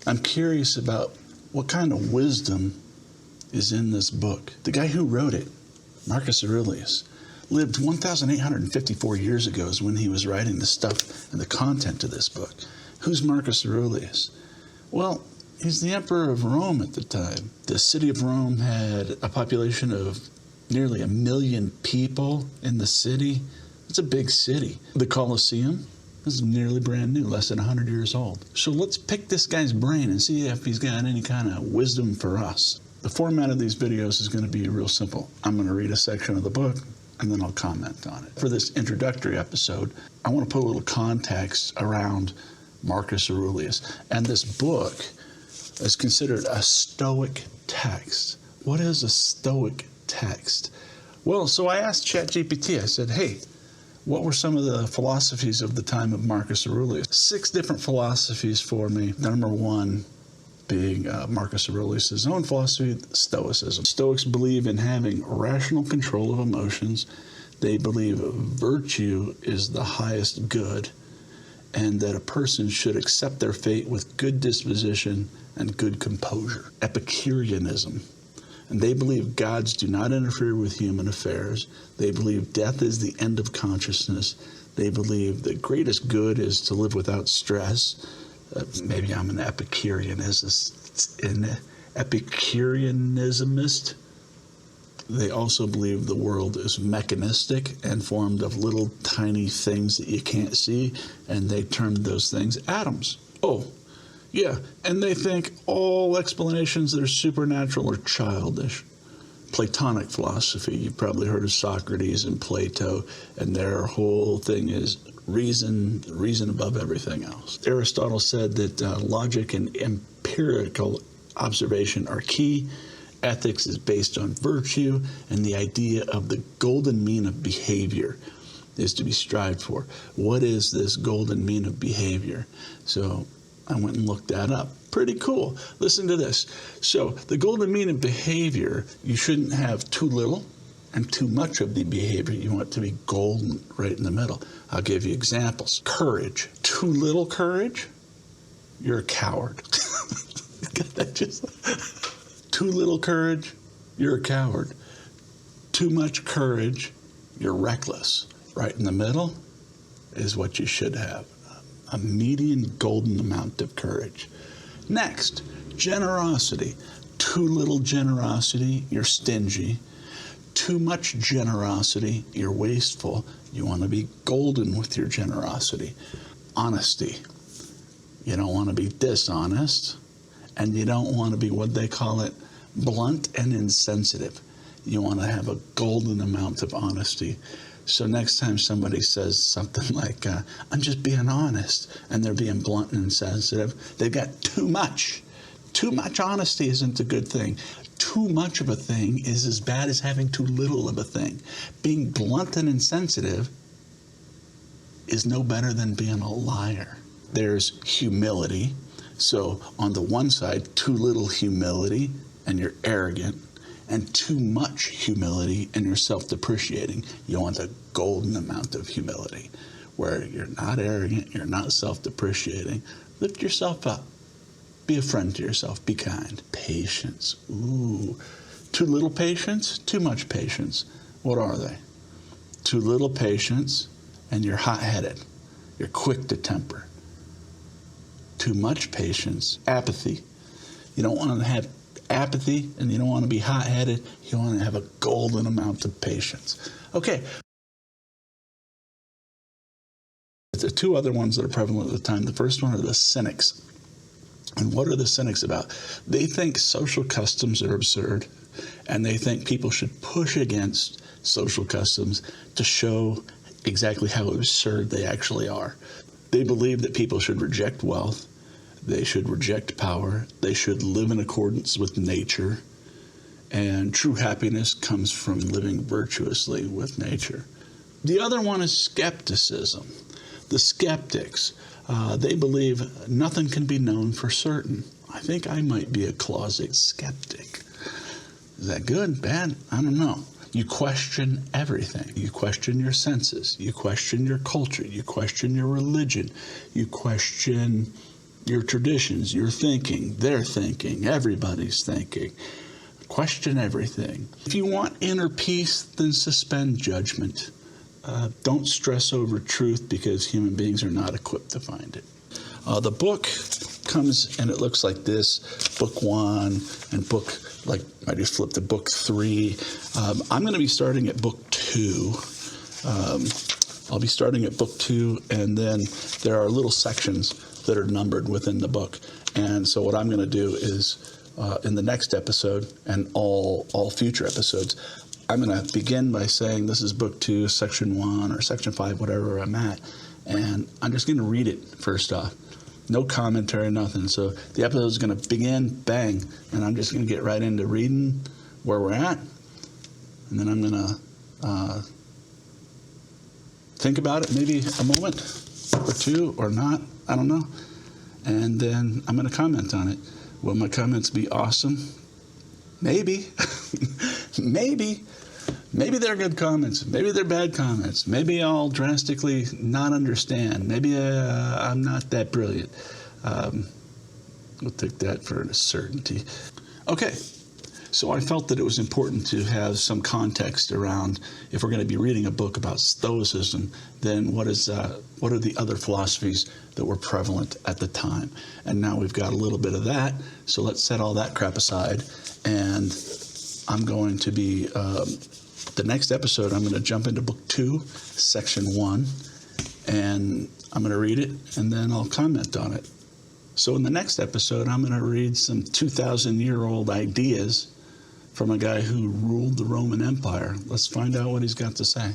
I'm curious about what kind of wisdom is in this book. The guy who wrote it, Marcus Aurelius, lived 1,854 years ago is when he was writing the stuff and the content of this book. Who's Marcus Aurelius? Well, he's the emperor of Rome at the time. The city of Rome had a population of nearly 1 million people in the city. It's a big city. The Colosseum is nearly brand new, less than 100 years old. So let's pick this guy's brain and see if he's got any kind of wisdom for us. The format of these videos is going to be real simple. I'm going to read a section of the book, and then I'll comment on it. For this introductory episode, I want to put a little context around Marcus Aurelius. And this book is considered a Stoic text. What is a Stoic text? Well, so I asked ChatGPT, I said, hey, what were some of the philosophies of the time of Marcus Aurelius? 6 different philosophies for me. Number 1 being Marcus Aurelius' own philosophy, Stoicism. Stoics believe in having rational control of emotions. They believe virtue is the highest good, and that a person should accept their fate with good disposition and good composure. Epicureanism. And they believe gods do not interfere with human affairs. They believe death is the end of consciousness. They believe the greatest good is to live without stress. Maybe I'm an Epicureanismist. They also believe the world is mechanistic and formed of little tiny things that you can't see, and they term those things atoms. Oh, yeah, and they think all explanations that are supernatural are childish. Platonic philosophy, you've probably heard of Socrates and Plato, and their whole thing is reason above everything else. Aristotle said that logic and empirical observation are key. Ethics is based on virtue, and the idea of the golden mean of behavior is to be strived for. What is this golden mean of behavior? So I went and looked that up. Pretty cool. Listen to this. So the golden mean of behavior, you shouldn't have too little and too much of the behavior. You want it to be golden right in the middle. I'll give you examples. Courage. Too little courage, you're a coward. Got that just... Too little courage, you're a coward. Too much courage, you're reckless. Right in the middle is what you should have. A median golden amount of courage. Next, generosity. Too little generosity, you're stingy. Too much generosity, you're wasteful. You want to be golden with your generosity. Honesty. You don't want to be dishonest, and you don't want to be, what they call it, blunt and insensitive. You want to have a golden amount of honesty. So next time somebody says something like, I'm just being honest, and they're being blunt and insensitive, they've got too much. Too much honesty isn't a good thing. Too much of a thing is as bad as having too little of a thing. Being blunt and insensitive is no better than being a liar. There's humility. So on the one side, too little humility and you're arrogant, and too much humility and you're self-depreciating. You want a golden amount of humility where you're not arrogant, you're not self-depreciating. Lift yourself up. Be a friend to yourself. Be kind. Patience. Ooh. Too little patience, too much patience. What are they? Too little patience and you're hot-headed. You're quick to temper. Too much patience, apathy. You don't want to have apathy and you don't want to be hot-headed. You want to have a golden amount of patience. Okay. The 2 other ones that are prevalent at the time. The first one are the Cynics. And what are the Cynics about? They think social customs are absurd, and they think people should push against social customs to show exactly how absurd they actually are. They believe that people should reject wealth, they should reject power, they should live in accordance with nature, and true happiness comes from living virtuously with nature. The other one is skepticism. The skeptics, they believe nothing can be known for certain. I think I might be a closet skeptic. Is that good, bad? I don't know. You question everything. You question your senses. You question your culture. You question your religion. You question your traditions, your thinking, their thinking, everybody's thinking. Question everything. If you want inner peace, then suspend judgment. Don't stress over truth because human beings are not equipped to find it. The book comes and it looks like this. Book 1 and I just flipped to book 3. I'm going to be starting at book 2. I'll be starting at book 2, and then there are little sections that are numbered within the book. And so what I'm going to do is in the next episode and all future episodes, I'm going to begin by saying this is book 2, section 1 or section 5, whatever I'm at. And I'm just going to read it first off. No commentary, nothing. So the episode is going to begin, bang, and I'm just going to get right into reading where we're at. And then I'm going to think about it maybe a moment or two or not. I don't know. And then I'm going to comment on it. Will my comments be awesome? Maybe. Maybe they're good comments. Maybe they're bad comments. Maybe I'll drastically not understand. Maybe I'm not that brilliant. We'll take that for a certainty. Okay, so I felt that it was important to have some context around, if we're going to be reading a book about Stoicism, then what are the other philosophies that were prevalent at the time? And now we've got a little bit of that, so let's set all that crap aside. And I'm going to be, the next episode, I'm going to jump into book 2, section 1, and I'm going to read it, and then I'll comment on it. So in the next episode, I'm going to read some 2,000-year-old ideas from a guy who ruled the Roman Empire. Let's find out what he's got to say.